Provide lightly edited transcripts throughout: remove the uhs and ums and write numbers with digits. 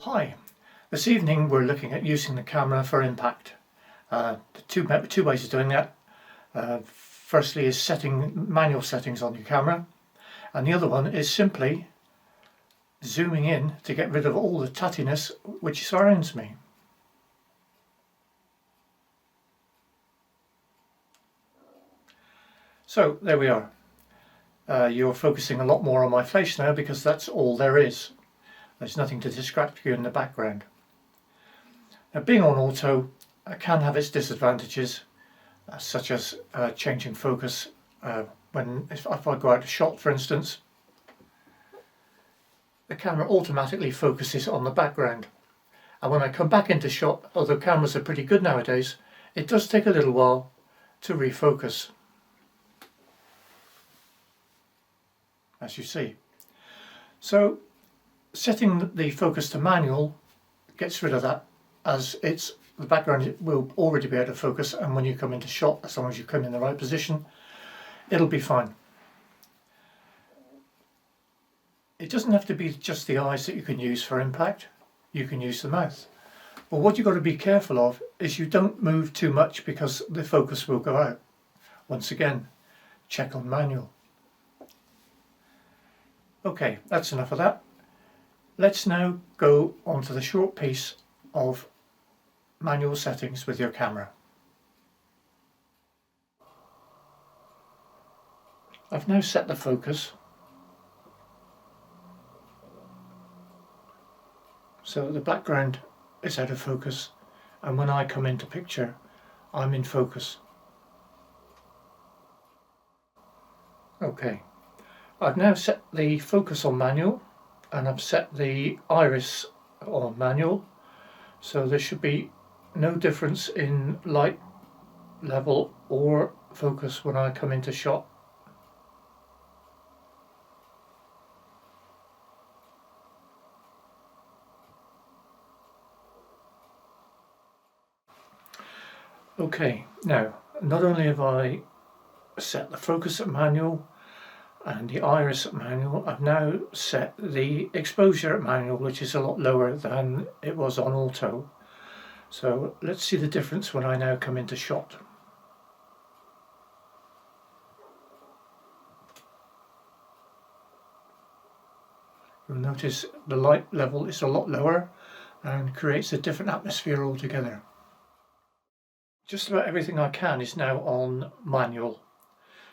Hi, this evening we're looking at using the camera for impact. The two ways of doing that. Firstly is setting manual settings on your camera, and the other one is simply zooming in to get rid of all the tuttiness which surrounds me. So there we are. You're focusing a lot more on my face now because that's all there is. There's nothing to distract you in the background. Now, being on auto can have its disadvantages, such as changing focus if I go out of shot, for instance. The camera automatically focuses on the background, and when I come back into shot, although cameras are pretty good nowadays, it does take a little while to refocus, as you see. So setting the focus to manual gets rid of that, as the background will already be able to focus, and when you come into shot, as long as you come in the right position, it'll be fine. It doesn't have to be just the eyes that you can use for impact. You can use the mouth. But what you've got to be careful of is you don't move too much, because the focus will go out. Once again, check on manual. Okay, that's enough of that. Let's now go on to the short piece of manual settings with your camera. I've now set the focus so the background is out of focus, and when I come into picture, I'm in focus. Okay, I've now set the focus on manual, and I've set the iris on manual, so there should be no difference in light level or focus when I come into shot. Okay, now not only have I set the focus at manual and the iris at manual, I've now set the exposure at manual, which is a lot lower than it was on auto. So let's see the difference when I now come into shot. You'll notice the light level is a lot lower and creates a different atmosphere altogether. Just about everything I can is now on manual.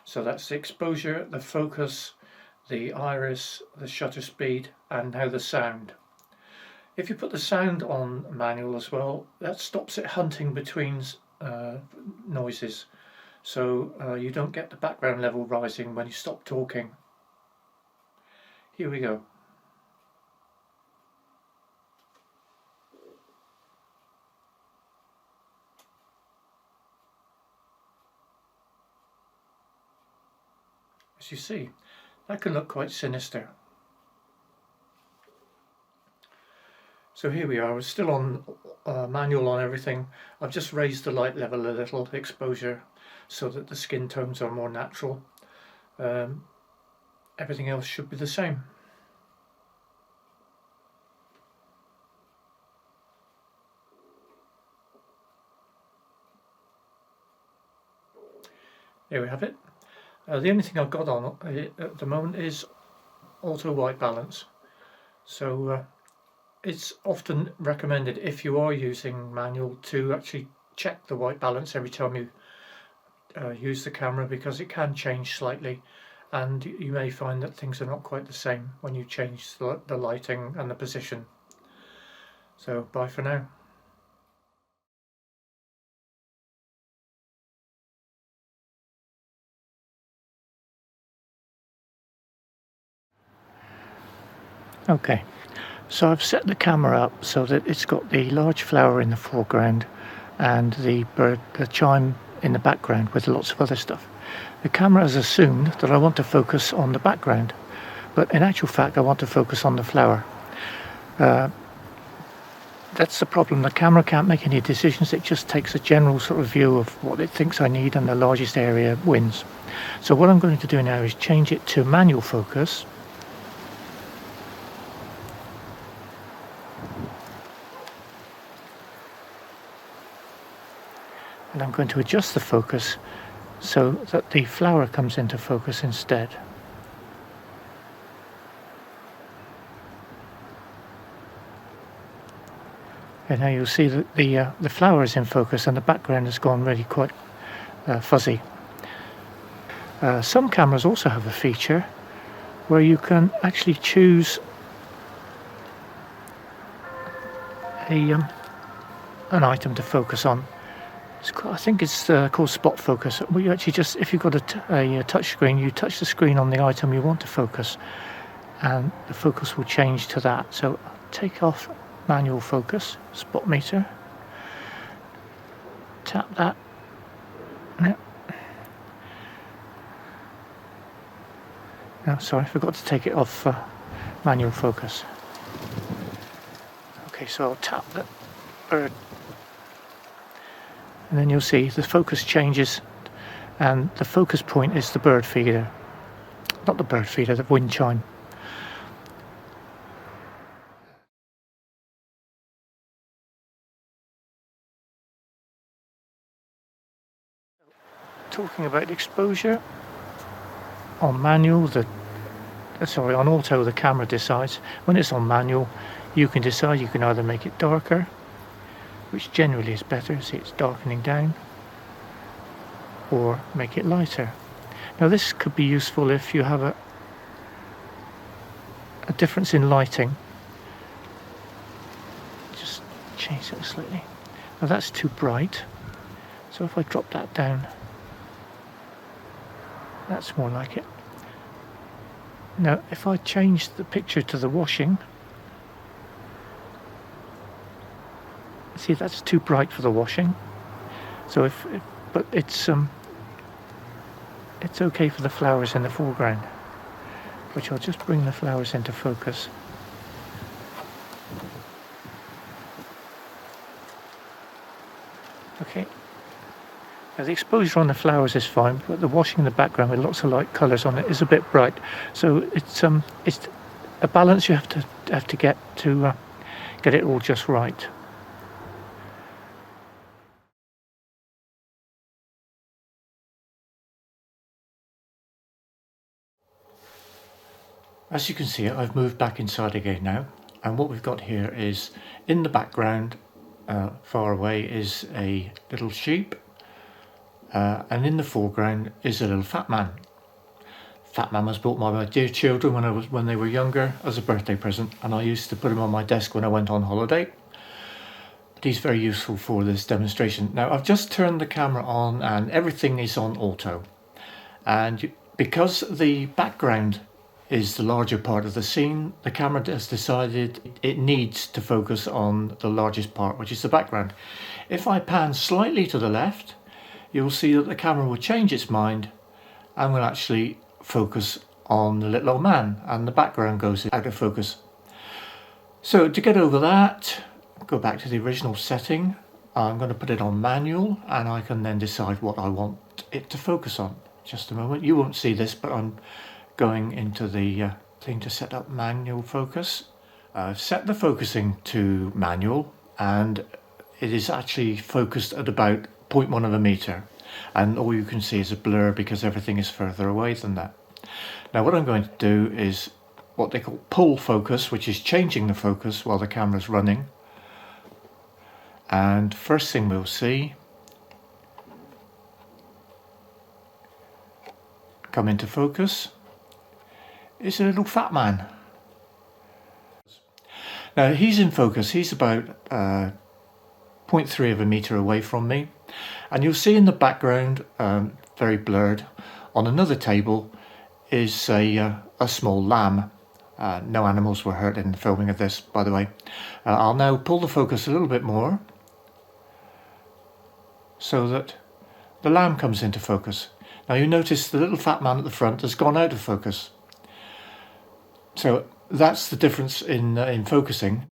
So that's the exposure, the focus, the iris, the shutter speed, and now the sound. If you put the sound on manual as well, that stops it hunting between noises. So you don't get the background level rising when you stop talking. Here we go. As you see, that can look quite sinister. So here we are, we're still on manual on everything. I've just raised the light level a little, exposure, so that the skin tones are more natural. Everything else should be the same. There we have it. The only thing I've got on at the moment is auto white balance. So it's often recommended, if you are using manual, to actually check the white balance every time you use the camera, because it can change slightly, and you may find that things are not quite the same when you change the lighting and the position. So bye for now. Okay, so I've set the camera up so that it's got the large flower in the foreground and the chime in the background with lots of other stuff. The camera has assumed that I want to focus on the background, but in actual fact I want to focus on the flower. That's the problem. The camera can't make any decisions. It just takes a general sort of view of what it thinks I need, and the largest area wins. So what I'm going to do now is change it to manual focus. and I'm going to adjust the focus so that the flower comes into focus instead. And now you'll see that the flower is in focus and the background has gone really quite fuzzy. Some cameras also have a feature where you can actually choose an item to focus on. I think it's called spot focus. Well, you actually just, if you've got a touch screen, you touch the screen on the item you want to focus, and the focus will change to that. So I'll take off manual focus, spot meter, tap that. No, sorry, I forgot to take it off manual focus. Okay, so I'll tap that bird, and then you'll see the focus changes, and the focus point is the bird feeder, not the bird feeder, the wind chime. Talking about exposure, on manual, on auto the camera decides. When it's on manual, you can decide, you can either make it darker, which generally is better, see it's darkening down, or make it lighter. Now this could be useful if you have a difference in lighting. Just change it slightly. Now that's too bright, so if I drop that down, that's more like it. Now if I change the picture to the washing, see that's too bright for the washing, so but it's okay for the flowers in the foreground, which I'll just bring the flowers into focus. Okay. Now the exposure on the flowers is fine, but the washing in the background with lots of light colours on it is a bit bright. So it's a balance you have to get it all just right. As you can see, I've moved back inside again now, and what we've got here is in the background, far away, is a little sheep. And in the foreground is a little fat man. Fat man was bought by my dear children when they were younger as a birthday present, and I used to put him on my desk when I went on holiday. But he's very useful for this demonstration. Now I've just turned the camera on and everything is on auto, and because the background is the larger part of the scene, the camera has decided it needs to focus on the largest part, which is the background. If I pan slightly to the left, you'll see that the camera will change its mind and will actually focus on the little old man, and the background goes out of focus. So to get over that, go back to the original setting. I'm going to put it on manual, and I can then decide what I want it to focus on. Just a moment, you won't see this, but I'm going into the thing to set up manual focus. I've set the focusing to manual, and it is actually focused at about 0.1 of a meter, and all you can see is a blur because everything is further away than that. Now what I'm going to do is what they call pull focus, which is changing the focus while the camera's running. And first thing we'll see come into focus is a little fat man. Now he's in focus, he's about 0.3 of a meter away from me, and you'll see in the background, very blurred, on another table is a small lamb. No animals were hurt in the filming of this, by the way. I'll now pull the focus a little bit more so that the lamb comes into focus. Now you notice the little fat man at the front has gone out of focus. So that's the difference in focusing.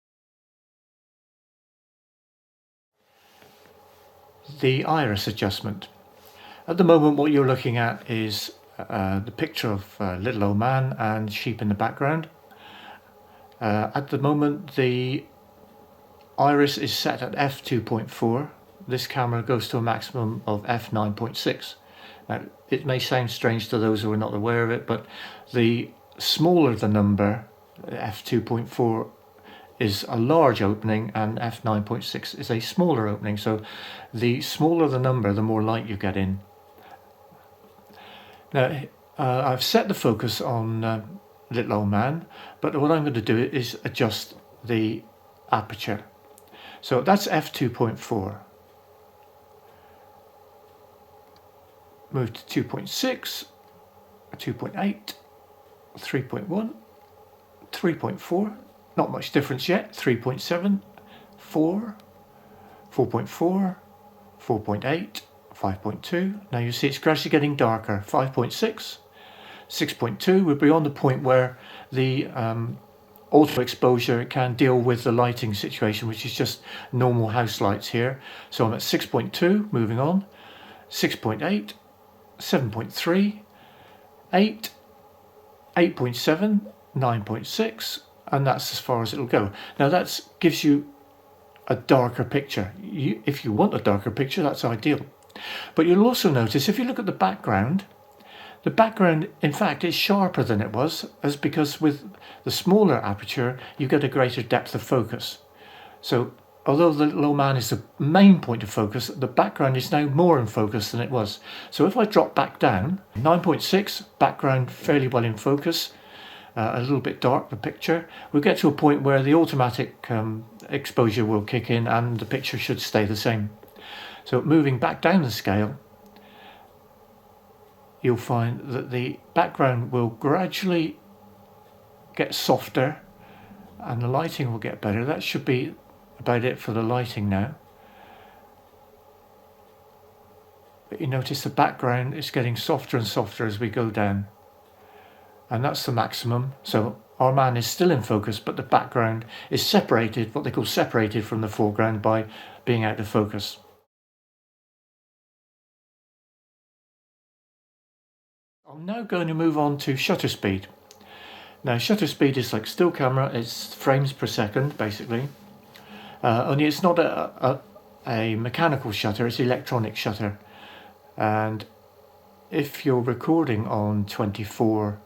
The iris adjustment. At the moment what you're looking at is the picture of little old man and sheep in the background. At the moment the iris is set at f2.4, this camera goes to a maximum of f9.6. Now, it may sound strange to those who are not aware of it, but the smaller the number, f2.4 is a large opening and f9.6 is a smaller opening. So the smaller the number, the more light you get in. Now, I've set the focus on little old man, but what I'm going to do is adjust the aperture. So that's f2.4. Move to 2.6, 2.8, 3.1, 3.4, not much difference yet, 3.7, 4, 4.4, 4.8, 5.2. Now you see it's gradually getting darker. 5.6, 6.2. We're beyond the point where the auto exposure can deal with the lighting situation, which is just normal house lights here. So I'm at 6.2, moving on, 6.8, 7.3, 8, 8.7, 9.6, and that's as far as it'll go. Now that gives you a darker picture. If you want a darker picture, that's ideal. But you'll also notice if you look at the background in fact is sharper than it was, as because with the smaller aperture you get a greater depth of focus. So although the little old man is the main point of focus, the background is now more in focus than it was. So if I drop back down, 9.6, background fairly well in focus, a little bit dark, the picture, we'll get to a point where the automatic exposure will kick in and the picture should stay the same. So moving back down the scale, you'll find that the background will gradually get softer and the lighting will get better. That should be about it for the lighting now. But you notice the background is getting softer and softer as we go down. And that's the maximum. So our man is still in focus, but the background is separated, what they call separated from the foreground, by being out of focus. I'm now going to move on to shutter speed. Now shutter speed is like still camera, it's frames per second basically. Only it's not a mechanical shutter, it's electronic shutter. And if you're recording on 24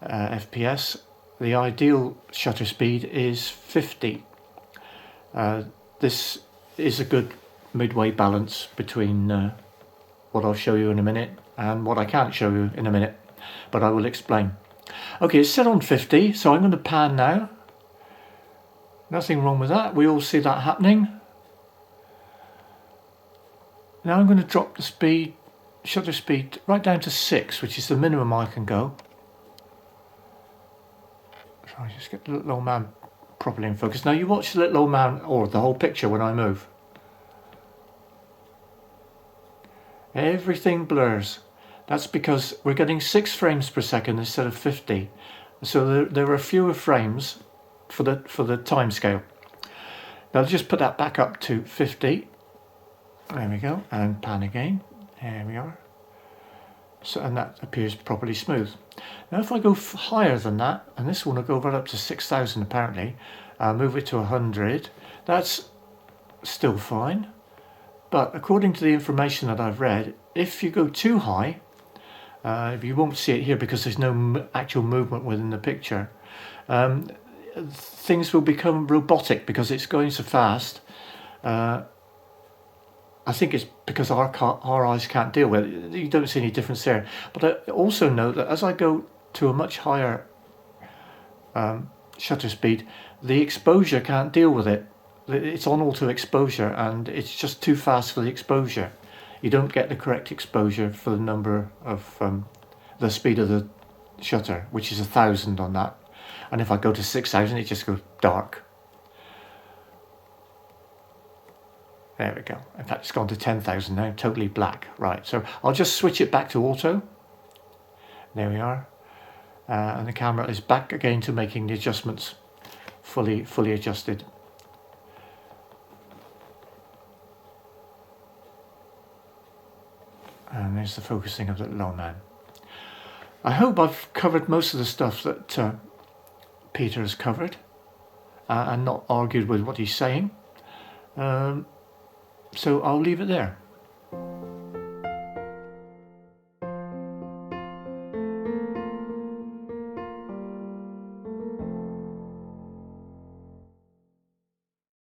FPS, the ideal shutter speed is 50. This is a good midway balance between what I'll show you in a minute and what I can't show you in a minute, but I will explain. Okay, it's set on 50, so I'm going to pan now. Nothing wrong with that, we all see that happening. Now I'm going to drop the speed, shutter speed, right down to 6, which is the minimum I can go. So I just get the little old man properly in focus. Now you watch the little old man, or the whole picture when I move. Everything blurs. That's because we're getting 6 frames per second instead of 50. So there are fewer frames for the time scale. Now I'll just put that back up to 50. There we go, and pan again. There we are. So, and that appears properly smooth. Now if I go higher than that, and this one will go right up to 6,000 apparently, move it to 100, that's still fine. But according to the information that I've read, if you go too high, you won't see it here because there's no actual movement within the picture, things will become robotic because it's going so fast. I think it's because our eyes can't deal with it. You don't see any difference there. But I also know that as I go to a much higher shutter speed, the exposure can't deal with it. It's on auto exposure and it's just too fast for the exposure. You don't get the correct exposure for the number of the speed of the shutter, which is 1,000 on that. And if I go to 6,000, it just goes dark. There we go. In fact, it's gone to 10,000 now, totally black. Right, so I'll just switch it back to auto. There we are. And the camera is back again to making the adjustments fully adjusted. And there's the focusing of the little man. I hope I've covered most of the stuff that Peter has covered and not argued with what he's saying. So I'll leave it there.